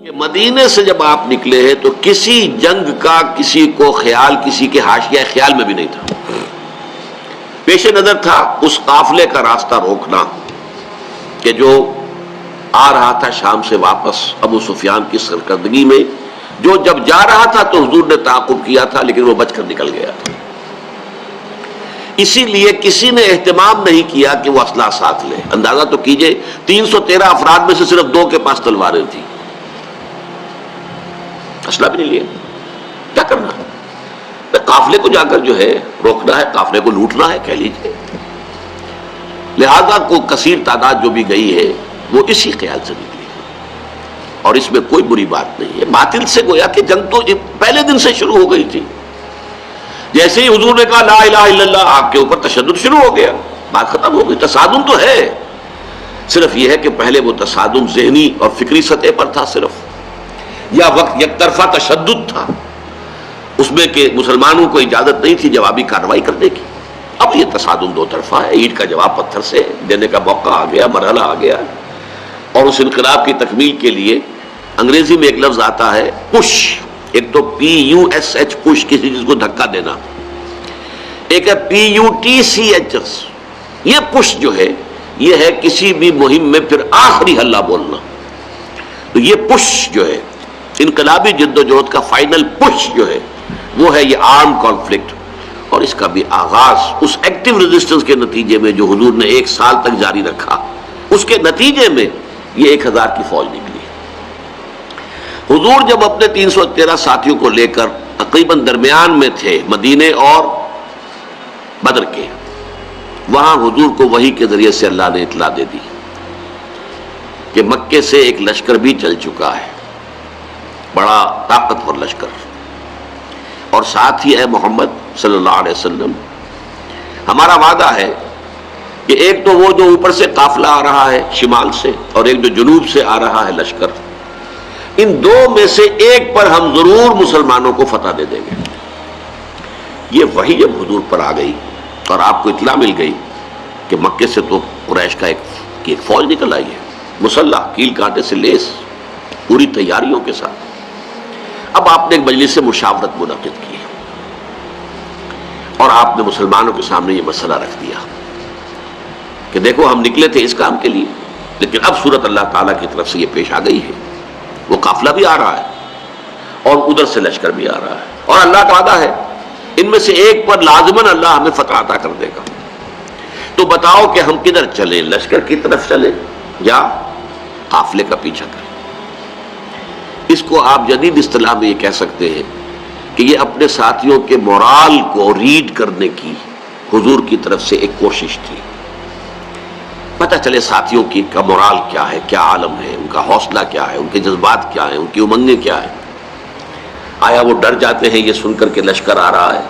کہ مدینے سے جب آپ نکلے ہیں تو کسی جنگ کا کسی کو خیال، کسی کے حاشیہ خیال میں بھی نہیں تھا. پیش نظر تھا اس قافلے کا راستہ روکنا کہ جو آ رہا تھا شام سے واپس ابو سفیان کی سرکردگی میں. جو جب جا رہا تھا تو حضور نے تعاقب کیا تھا لیکن وہ بچ کر نکل گیا تھا. اسی لیے کسی نے اہتمام نہیں کیا کہ وہ اسلحہ ساتھ لے. اندازہ تو کیجئے 313 افراد میں سے صرف 2 کے پاس تلواریں تھیں، اسلحہ بھی نہیں لیا. کیا کرنا ہے؟ قافلے کو جا کر جو ہے روکنا ہے، قافلے کو لوٹنا ہے کہہ لیجیے. لہذا کو کثیر تعداد جو بھی گئی ہے وہ اسی خیال سے نکلی اور اس میں کوئی بری بات نہیں ہے. باطل سے گویا کہ جنگ تو پہلے دن سے شروع ہو گئی تھی. جیسے ہی حضور نے کہا لا الہ الا اللہ، آپ کے اوپر تشدد شروع ہو گیا، بات ختم ہو گئی. تصادم تو ہے، صرف یہ ہے کہ پہلے وہ تصادم ذہنی اور فکری سطح پر تھا صرف، یا وقت یک طرفہ تشدد تھا اس میں کہ مسلمانوں کو اجازت نہیں تھی جوابی کارروائی کرنے کی. اب یہ تصادم 2 طرفہ ہے، اینٹ کا جواب پتھر سے دینے کا موقع آ گیا، مرحلہ آ گیا. اور اس انقلاب کی تکمیل کے لیے انگریزی میں ایک لفظ آتا ہے پش. ایک تو PUSH پش، کسی چیز کو دھکا دینا، ایک ہے PUTCH. یہ پش جو ہے یہ ہے کسی بھی مہم میں پھر آخری حلہ بولنا. تو یہ پش جو ہے انقلابی جدوجہد کا فائنل پش جو ہے وہ ہے یہ آرم کانفلکٹ. اور اس کا بھی آغاز اس ایکٹیو ریزسٹنس کے نتیجے میں جو حضور نے 1 سال تک جاری رکھا، اس کے نتیجے میں یہ 1000 کی فوج نکلی. حضور جب اپنے 313 ساتھیوں کو لے کر تقریباً درمیان میں تھے مدینے اور بدر کے، وہاں حضور کو وحی کے ذریعے سے اللہ نے اطلاع دے دی کہ مکے سے ایک لشکر بھی چل چکا ہے، بڑا طاقتور لشکر. اور ساتھ ہی اے محمد صلی اللہ علیہ وسلم، ہمارا وعدہ ہے کہ ایک تو وہ جو اوپر سے قافلہ آ رہا ہے شمال سے، اور ایک جو جنوب سے آ رہا ہے لشکر، ان 2 میں سے ایک پر ہم ضرور مسلمانوں کو فتح دے دیں گے. یہ وحی جب حضور پر آ گئی اور آپ کو اطلاع مل گئی کہ مکے سے تو قریش کا ایک فوج نکل آئی ہے، مسلح، کیل کانٹے سے لیس، پوری تیاریوں کے ساتھ. اب آپ نے ایک مجلس مشاورت منعقد کی اور آپ نے مسلمانوں کے سامنے یہ مسئلہ رکھ دیا کہ دیکھو ہم نکلے تھے اس کام کے لیے، لیکن اب صورت اللہ تعالیٰ کی طرف سے یہ پیش آ گئی ہے، وہ قافلہ بھی آ رہا ہے اور ادھر سے لشکر بھی آ رہا ہے، اور اللہ کا وعدہ ہے ان میں سے ایک پر لازماً اللہ ہمیں فتح عطا کر دے گا. تو بتاؤ کہ ہم کدھر چلیں، لشکر کی طرف چلیں یا قافلے کا پیچھا کریں؟ اس کو آپ جدید اصطلاح میں یہ کہہ سکتے ہیں کہ یہ اپنے ساتھیوں کے مورال کو ریڈ کرنے کی حضور کی طرف سے ایک کوشش تھی. پتہ چلے ساتھیوں کی کا مورال کیا ہے، کیا عالم ہے، ان کا حوصلہ کیا ہے، ان کے جذبات کیا ہیں، ان کی امنگیں کیا ہیں. آیا وہ ڈر جاتے ہیں یہ سن کر کے لشکر آ رہا ہے،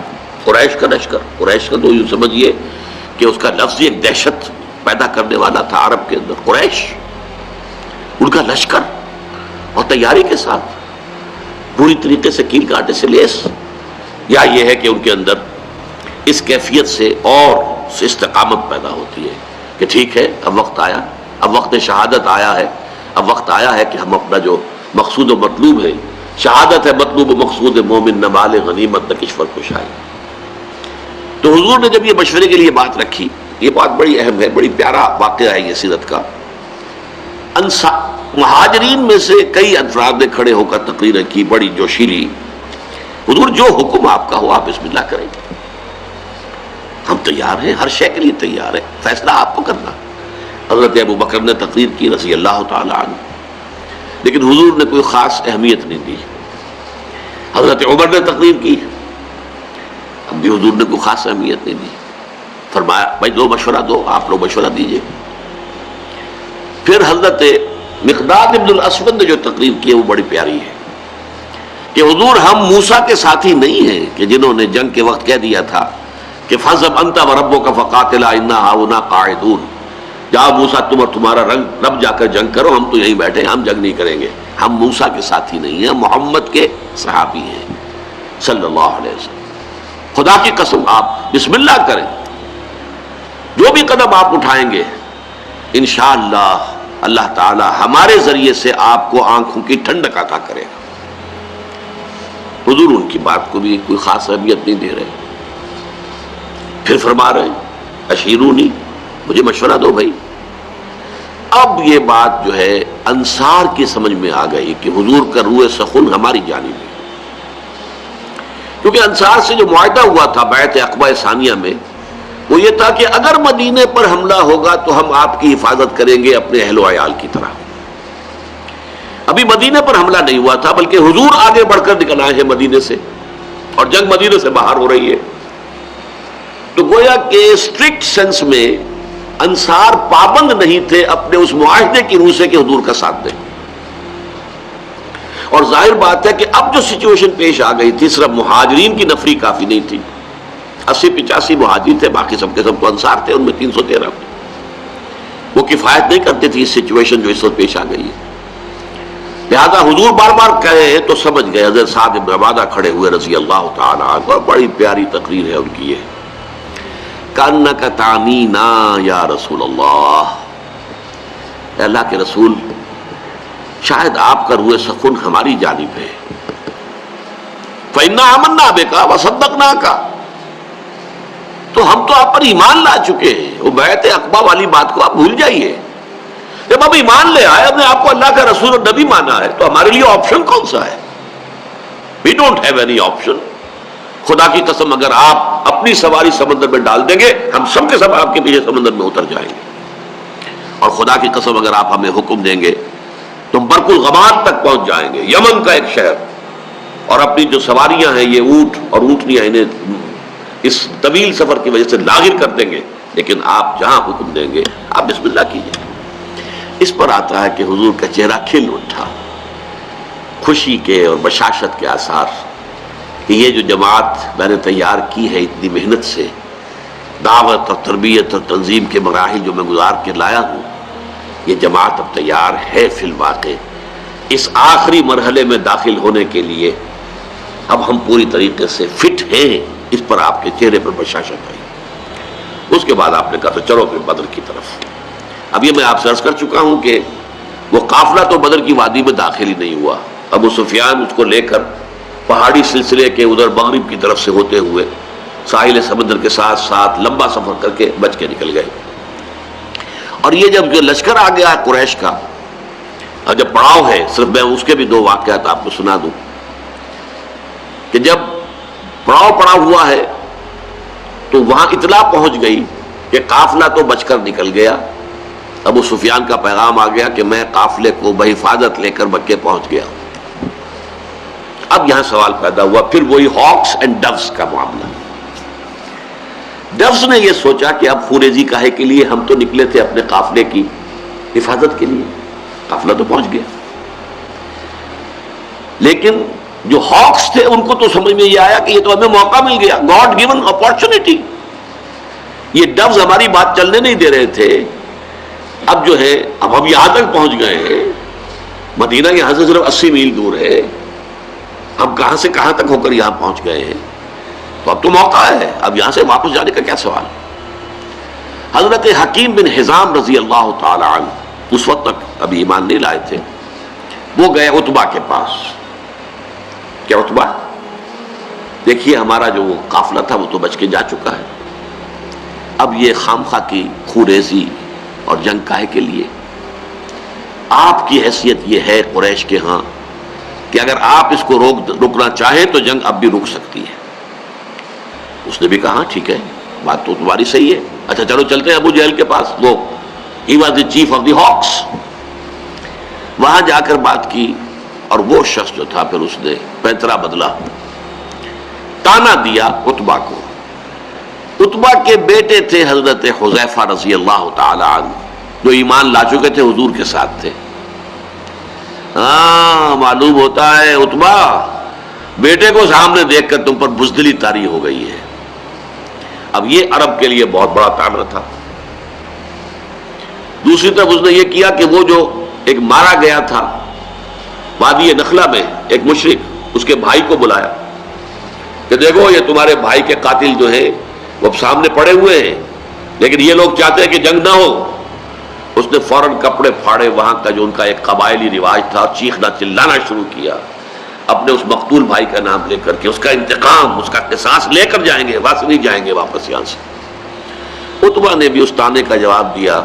قریش کا لشکر؟ قریش کا تو یوں سمجھیے کہ اس کا لفظ ایک دہشت پیدا کرنے والا تھا عرب کے اندر. قریش، ان کا لشکر اور تیاری کے ساتھ پوری طریقے سے کیل کانٹے سے لیس، یا یہ ہے کہ ان کے اندر اس کیفیت سے اور استقامت پیدا ہوتی ہے کہ ٹھیک ہے اب وقت آیا، اب وقت شہادت آیا ہے، اب وقت آیا ہے کہ ہم اپنا جو مقصود و مطلوب ہے، شہادت ہے مطلوب و مقصود مومن، نہ مال غنیمت نہ کشور کشائی. تو حضور نے جب یہ مشورے کے لیے بات رکھی، یہ بات بڑی اہم ہے، بڑی پیارا واقعہ ہے یہ سیرت کا. مہاجرین میں سے کئی افراد نے کھڑے ہو کر تقریر کی بڑی جوشیلی. حضور جو حکم آپ کا ہو آپ بسم اللہ کریں، ہم تیار ہیں، ہر شے کے لیے تیار ہیں، فیصلہ آپ کو کرنا. حضرت ابو بکر نے تقریر کی رضی اللہ تعالی عنہ، لیکن حضور نے کوئی خاص اہمیت نہیں دی. حضرت عمر نے تقریر کی، اب بھی حضور نے کوئی خاص اہمیت نہیں دی. فرمایا بھائی دو مشورہ دو، آپ لوگ مشورہ دیجئے. پھر حضرت مقداد ابن الاسود نے جو تقریر کی ہے وہ بڑی پیاری ہے کہ حضور ہم موسیٰ کے ساتھی نہیں ہیں کہ جنہوں نے جنگ کے وقت کہہ دیا تھا کہ فَاذْهَبْ أَنْتَ وَرَبُّكَ فَقَاتِلَا إِنَّا هَاهُنَا قَاعِدُونَ. جاؤ موسیٰ تم اور تمہارا رب جا کر جنگ کرو، ہم تو یہیں بیٹھے ہیں، ہم جنگ نہیں کریں گے. ہم موسیٰ کے ساتھی نہیں ہیں، محمد کے صحابی ہیں صلی اللہ علیہ وسلم. خدا کی قسم آپ بسم اللہ کریں، جو بھی قدم آپ اٹھائیں گے انشاءاللہ اللہ تعالی ہمارے ذریعے سے آپ کو آنکھوں کی ٹھنڈک عطا کرے گا۔ حضور ان کی بات کو بھی کوئی خاص اہمیت نہیں دے رہے، پھر فرما رہے ہیں اشیرونی، مجھے مشورہ دو بھائی۔ اب یہ بات جو ہے انصار کی سمجھ میں آ گئی کہ حضور کا روح سخن ہماری جانب ہے، کیونکہ انصار سے جو معاہدہ ہوا تھا بیعت عقبہ ثانیہ میں، وہ یہ تھا کہ اگر مدینے پر حملہ ہوگا تو ہم آپ کی حفاظت کریں گے اپنے اہل و عیال کی طرح۔ ابھی مدینے پر حملہ نہیں ہوا تھا، بلکہ حضور آگے بڑھ کر نکل آئے ہیں مدینے سے، اور جنگ مدینے سے باہر ہو رہی ہے۔ تو گویا کہ اسٹرکٹ سینس میں انصار پابند نہیں تھے اپنے اس معاہدے کی روح سے کہ حضور کا ساتھ دیں، اور ظاہر بات ہے کہ اب جو سچویشن پیش آ گئی تھی، صرف مہاجرین کی نفری کافی نہیں تھی، 80-85 مہاجر تھے، باقی سب کے سب تو انصار تھے، ان میں 313 وہ کفایت نہیں کرتے تھے اس سچویشن جو اس وقت پیش آ گئی ہے۔ لہذا حضور بار بار کہے تو سمجھ گئے۔ حضرت سعد بن عبادہ کھڑے ہوئے رضی اللہ تعالی عنہ، بڑی پیاری تقریر ہے ان کی یہ، کأنک تعنینا یا رسول اللہ، اے اللہ کے رسول شاید آپ کا روح سخن ہماری جانب ہے، فإنا آمنا بک وصدقناک، تو ہم تو آپ پر ایمان لا چکے ہیں۔ وہ بیعت عقبہ والی بات کو آپ بھول جائیے، جب اب ایمان لے آئے، ہم نے آپ کو اللہ کا رسول اور نبی مانا ہے، تو ہمارے لیے آپشن کون سا ہے؟ We don't have any option۔ خدا کی قسم اگر آپ اپنی سواری سمندر میں ڈال دیں گے، ہم سب کے سب آپ کے پیچھے سمندر میں اتر جائیں گے، اور خدا کی قسم اگر آپ ہمیں حکم دیں گے تو ہم برق الغماد تک پہنچ جائیں گے، یمن کا ایک شہر، اور اپنی جو سواریاں ہیں یہ اونٹ اور اونٹنیاں انہیں اس طویل سفر کی وجہ سے لاغر کر دیں گے، لیکن آپ جہاں حکم دیں گے آپ بسم اللہ کیجیے۔ اس پر آتا ہے کہ حضور کا چہرہ کھل اٹھا، خوشی کے اور بشاشت کے آثار، کہ یہ جو جماعت میں نے تیار کی ہے اتنی محنت سے، دعوت اور تربیت اور تنظیم کے مراحل جو میں گزار کے لایا ہوں، یہ جماعت اب تیار ہے فی الواقع اس آخری مرحلے میں داخل ہونے کے لیے، اب ہم پوری طریقے سے فٹ ہیں۔ اس پر آپ کے چہرے پر بشاشت آئی۔ اس کے بعد آپ نے کہا تو چلو پھر بدر کی طرف۔ اب یہ میں آپ سے عرض کر چکا ہوں کہ وہ قافلہ تو بدر کی وادی میں داخل ہی نہیں ہوا، ابو سفیان اس کو لے کر پہاڑی سلسلے کے ادھر مغرب کی طرف سے ہوتے ہوئے ساحل سمندر کے ساتھ ساتھ لمبا سفر کر کے بچ کے نکل گئے۔ اور یہ جب جو لشکر آ گیا قریش کا، اور جب پڑاؤ ہے، صرف میں اس کے بھی 2 واقعات آپ کو سنا دوں کہ جب پڑاؤ پڑا ہوا ہے تو وہاں اطلاع پہنچ گئی کہ قافلہ تو بچ کر نکل گیا، ابو سفیان کا پیغام آ گیا کہ میں قافلے کو بحفاظت لے کر مکے پہنچ گیا۔ اب یہاں سوال پیدا ہوا، پھر وہی ہاکس اینڈ ڈوز کا معاملہ۔ ڈوز نے یہ سوچا کہ اب خوریزی کاہے کے لیے، ہم تو نکلے تھے اپنے قافلے کی حفاظت کے لیے، قافلہ تو پہنچ گیا۔ لیکن جو ہاکس تھے ان کو تو سمجھ میں یہ آیا کہ یہ تو ہمیں موقع مل گیا، گاڈ گیون اپارچونٹی۔ یہ ڈوز ہماری بات چلنے نہیں دے رہے تھے، اب جو ہے اب ہم یہاں تک پہنچ گئے ہیں، مدینہ یہاں سے صرف 80 میل دور ہے، ہم کہاں سے کہاں تک ہو کر یہاں پہنچ گئے ہیں، تو اب تو موقع ہے، اب یہاں سے واپس جانے کا کیا سوال۔ حضرت حکیم بن حزام رضی اللہ تعالی عنہ اس وقت تک ابھی ایمان نہیں لائے تھے، وہ گئے عتبہ کے پاس۔ کیا عتبہ؟ دیکھیے ہمارا جو قافلہ تھا وہ تو بچ کے جا چکا ہے، اب یہ خامخواہ کی خوریزی اور جنگ کاہے کے لیے؟ آپ کی حیثیت یہ ہے قریش کے ہاں کہ اگر آپ اس کو روکنا چاہیں تو جنگ اب بھی رک سکتی ہے۔ اس نے بھی کہا ٹھیک ہے، بات تو تمہاری صحیح ہے، اچھا چلو چلتے ہیں ابو جہل کے پاس، وہ he was the chief of the ہاکس۔ وہاں جا کر بات کی، اور وہ شخص جو تھا پھر اس نے پیترا بدلا، تانا دیا عتبہ کو۔ عتبہ کے بیٹے تھے حضرت حذیفہ رضی اللہ تعالی عنہ، جو ایمان لا چکے تھے، حضور کے ساتھ تھے۔ ہاں معلوم ہوتا ہے عتبہ بیٹے کو سامنے دیکھ کر تم پر بزدلی طاری ہو گئی ہے۔ اب یہ عرب کے لیے بہت بڑا تعمیر تھا۔ دوسری طرف اس نے یہ کیا کہ وہ جو ایک مارا گیا تھا وادی نخلہ میں ایک مشرک، اس کے بھائی کو بلایا کہ دیکھو یہ تمہارے بھائی کے قاتل جو ہیں وہ اب سامنے پڑے ہوئے ہیں، لیکن یہ لوگ چاہتے ہیں کہ جنگ نہ ہو، اس نے فوراً کپڑے پھاڑے، وہاں کا جو ان کا ایک قبائلی رواج تھا، چیخنا چلانا شروع کیا اپنے اس مقتول بھائی کا نام لے کر کے، اس کا انتقام، اس کا قصاص لے کر جائیں گے، واپس نہیں جائیں گے واپس یہاں سے۔ عتبہ نے بھی اس طعنے کا جواب دیا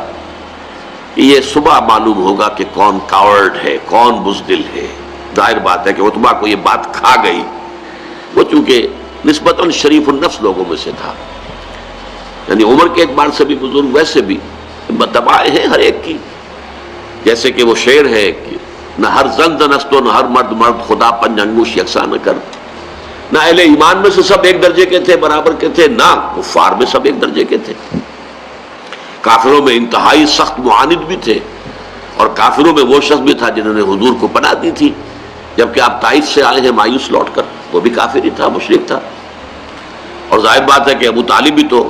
کہ یہ صبح معلوم ہوگا کہ کون کاورڈ ہے، کون بزدل ہے۔ ظاہر بات ہے کہ عتبہ کو یہ بات کھا گئی، وہ چونکہ نسبتاً شریف النفس لوگوں میں سے تھا، یعنی عمر کے اعتبار سے بھی بزرگ، ویسے بھی دبائیں ہیں ہر ایک کی، جیسے کہ وہ شعر ہے کہ نہ ہر زن زنست و نہ ہر مرد مرد، خدا پنج انگوش یکساں نہ کر۔ نہ اہل ایمان میں سے سب ایک درجے کے تھے، برابر کے تھے، نہ کفار میں سب ایک درجے کے تھے۔ کافروں میں انتہائی سخت معاند بھی تھے، اور کافروں میں وہ شخص بھی تھا جنہوں نے حضور کو پناہ دی تھی، جبکہ آپ طائف سے آئے ہیں مایوس لوٹ کر، وہ بھی کافر ہی تھا، مشرک تھا۔ اور ظاہر بات ہے کہ ابو طالب بھی تو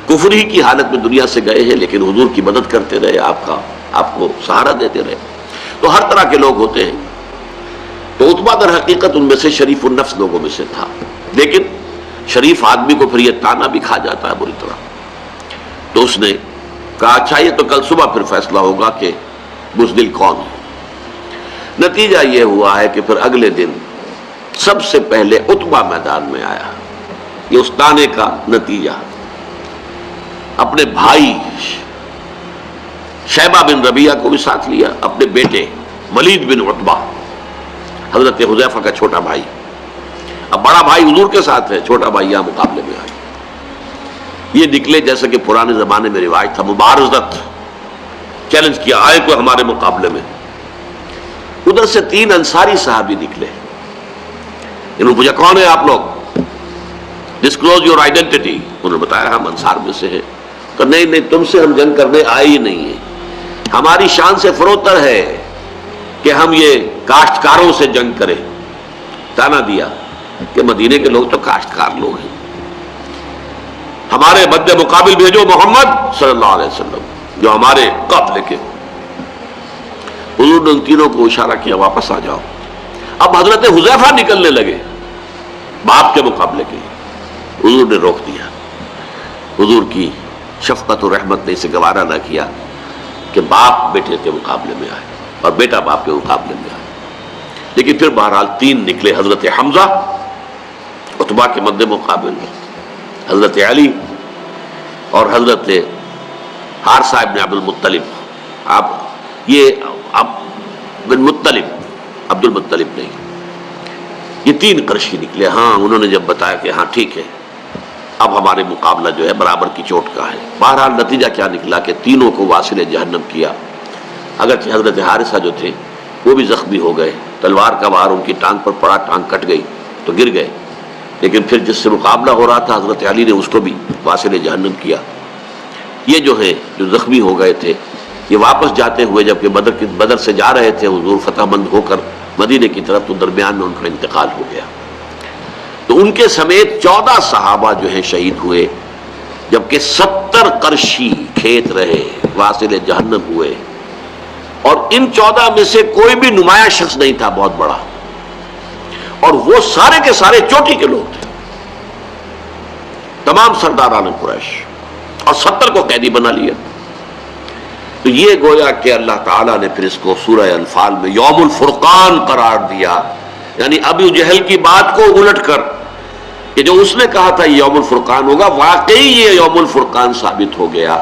کفر ہی کی حالت میں دنیا سے گئے ہیں، لیکن حضور کی مدد کرتے رہے، آپ کو سہارا دیتے رہے۔ تو ہر طرح کے لوگ ہوتے ہیں، تو عتبہ در حقیقت ان میں سے شریف النفس لوگوں میں سے تھا، لیکن شریف آدمی کو پھر یہ طعنہ بھی کھا جاتا ہے بری طرح۔ تو اس نے کہا اچھا یہ تو کل صبح پھر فیصلہ ہوگا کہ بزدل کون ہے۔ نتیجہ یہ ہوا ہے کہ پھر اگلے دن سب سے پہلے عتبہ میدان میں آیا۔ یہ اس طعنے کا نتیجہ، اپنے بھائی شیبہ بن ربیعہ کو بھی ساتھ لیا، اپنے بیٹے ولید بن عتبہ، حضرت حذیفہ کا چھوٹا بھائی۔ اب بڑا بھائی حضور کے ساتھ ہے، چھوٹا بھائی یہاں مقابلے میں آیا۔ یہ نکلے جیسے کہ پرانے زمانے میں رواج تھا، مبارزت، چیلنج کیا، آئے کوئی ہمارے مقابلے میں۔ ادھر سے 3 انصاری صحابی نکلے، انہوں نے پوچھا کون ہے آپ لوگ، ڈسکلوز یور آئیڈینٹی۔ انہوں نے بتایا ہم انصار میں سے ہیں۔ کہ نہیں تم سے ہم جنگ کرنے آئے ہی نہیں ہیں، ہماری شان سے فروتر ہے کہ ہم یہ کاشتکاروں سے جنگ کریں۔ طعنہ دیا کہ مدینے کے لوگ تو کاشتکار لوگ ہیں، ہمارے مد مقابل بھیجو محمد صلی اللہ علیہ وسلم جو ہمارے قبل کے۔ حضور نے ان تینوں کو اشارہ کیا واپس آ جاؤ۔ اب حضرت حذیفہ نکلنے لگے باپ کے مقابلے کے لیے، حضور نے روک دیا۔ حضور کی شفقت و رحمت نے اسے گوارا نہ کیا کہ باپ بیٹے کے مقابلے میں آئے اور بیٹا باپ کے مقابلے میں آئے، لیکن پھر بہرحال 3 نکلے، حضرت حمزہ عتبہ کے مد مقابل، حضرت علی اور حضرت حارثہ ابن عبد المطلب۔ بن مطلب، عبد المطلب نہیں، یہ 3 قرشی نکلے۔ ہاں انہوں نے جب بتایا کہ ہاں ٹھیک ہے اب ہمارے مقابلہ جو ہے برابر کی چوٹ کا ہے۔ بہرحال نتیجہ کیا نکلا کہ تینوں کو واصل جہنم کیا، اگرچہ حضرت حارثہ جو تھے وہ بھی زخمی ہو گئے، تلوار کا وار ان کی ٹانگ پر پڑا، ٹانگ کٹ گئی تو گر گئے، لیکن پھر جس سے مقابلہ ہو رہا تھا حضرت علی نے اس کو بھی واصل جہنم کیا۔ یہ جو ہے جو زخمی ہو گئے تھے، یہ واپس جاتے ہوئے جبکہ بدر سے جا رہے تھے حضور فتح مند ہو کر مدینے کی طرف، تو درمیان میں ان کا انتقال ہو گیا۔ تو ان کے سمیت 14 صحابہ جو ہیں شہید ہوئے، جبکہ 70 قرشی کھیت رہے، واصل جہنم ہوئے۔ اور ان 14 میں سے کوئی بھی نمایاں شخص نہیں تھا بہت بڑا، اور وہ سارے کے سارے چوٹی کے لوگ تھے، تمام سرداران قریش، اور 70 کو قیدی بنا لیا۔ تو یہ گویا کہ اللہ تعالیٰ نے پھر اس کو سورہ انفال میں یوم الفرقان قرار دیا، یعنی ابو جہل کی بات کو الٹ کر کہ جو اس نے کہا تھا یہ یوم الفرقان ہوگا، واقعی یہ یوم الفرقان ثابت ہو گیا۔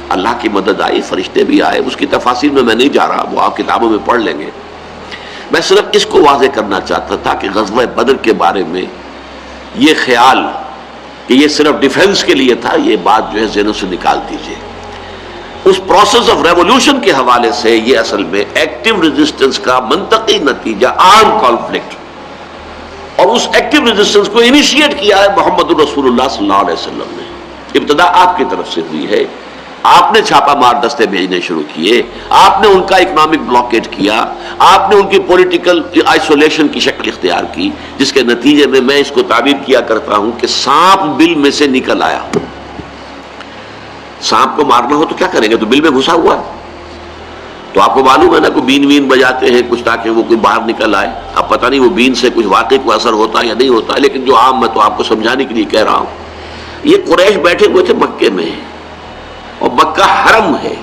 اللہ کی مدد آئی، فرشتے بھی آئے، اس کی تفاصیل میں نہیں جا رہا، وہ آپ کتابوں میں پڑھ لیں گے۔ میں صرف اس کو واضح کرنا چاہتا تھا کہ غزوہ بدر کے بارے میں یہ خیال کہ یہ صرف ڈیفنس کے لیے تھا، یہ بات جو ہے ذہنوں سے نکال دیجئے۔ اس پروسیس آف ریولوشن کے حوالے سے یہ اصل میں ایکٹیو ریزسٹنس کا منطقی نتیجہ، آرم کانفلکٹ، اور اس ایکٹیو ریزسٹنس کو انیشیٹ کیا ہے محمد الرسول اللہ صلی اللہ علیہ وسلم نے۔ ابتدا آپ کی طرف سے ہوئی ہے، آپ نے چھاپا مار دستے بھیجنے شروع کیے، آپ نے ان کا اکنامک بلاکیٹ کیا، آپ نے ان کی پولیٹیکل آئسولیشن کی شکل اختیار کی، جس کے نتیجے میں اس کو تعبیر کیا کرتا ہوں کہ سانپ بل میں سے نکل آیا۔ سانپ کو مارنا ہو تو کیا کریں گے، تو بل میں گھسا ہوا ہے، تو آپ کو معلوم ہے نا کوئی بین وین بجاتے ہیں کچھ تاکہ وہ کوئی باہر نکل آئے۔ اب پتہ نہیں وہ بین سے کچھ واقعی کوئی اثر ہوتا ہے یا نہیں ہوتا ہے، لیکن جو عام میں تو آپ کو سمجھانے کے لیے کہہ رہا ہوں۔ یہ قریش بیٹھے ہوئے تھے مکے میں، اور مکہ حرم ہے،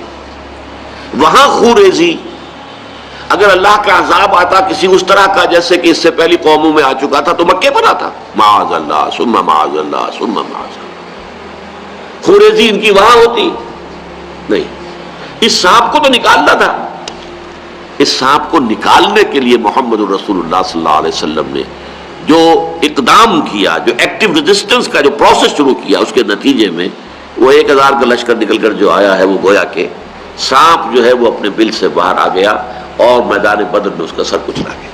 وہاں خوریزی، اگر اللہ کا عذاب آتا کسی اس طرح کا جیسے کہ اس سے پہلی قوموں میں آ چکا تھا تو مکے پر آتا، معاذ اللہ ثم معاذ اللہ ثم معاذ اللہ، خوریزی ان کی وہاں ہوتی نہیں۔ اس سانپ کو تو نکالنا تھا، اس سانپ کو نکالنے کے لیے محمد الرسول اللہ صلی اللہ علیہ وسلم نے جو اقدام کیا، جو ایکٹیو ریزسٹنس کا جو پروسیس شروع کیا، اس کے نتیجے میں وہ 1000 کا لشکر نکل کر جو آیا ہے، وہ گویا کہ سانپ جو ہے وہ اپنے بل سے باہر آ گیا اور میدان بدر میں اس کا سر کچلا گیا۔